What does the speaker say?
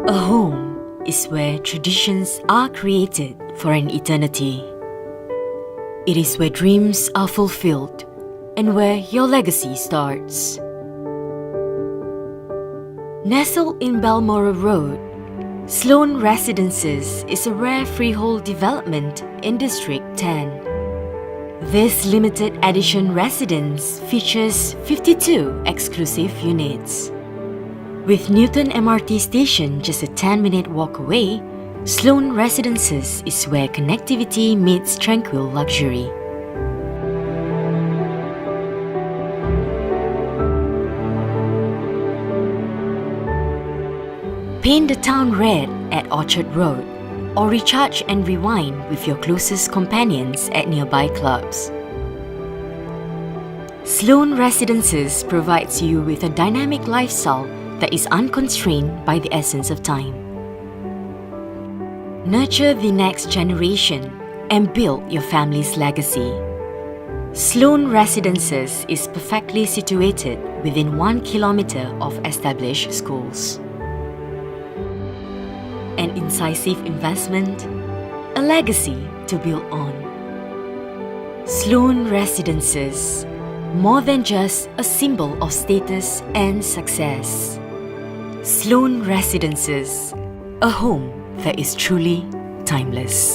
A home is where traditions are created for an eternity. It is where dreams are fulfilled and where your legacy starts. Nestled in Balmoral Road, Sloane Residences is a rare freehold development in District 10. This limited edition residence features 52 exclusive units. With Newton MRT station just a 10-minute walk away, Sloane Residences is where connectivity meets tranquil luxury. Paint the town red at Orchard Road, or recharge and rewind with your closest companions at nearby clubs. Sloane Residences provides you with a dynamic lifestyle that is unconstrained by the essence of time. Nurture the next generation and build your family's legacy. Sloane Residences is perfectly situated within 1 kilometer of established schools. An incisive investment, a legacy to build on. Sloane Residences, more than just a symbol of status and success. Sloane Residences, a home that is truly timeless.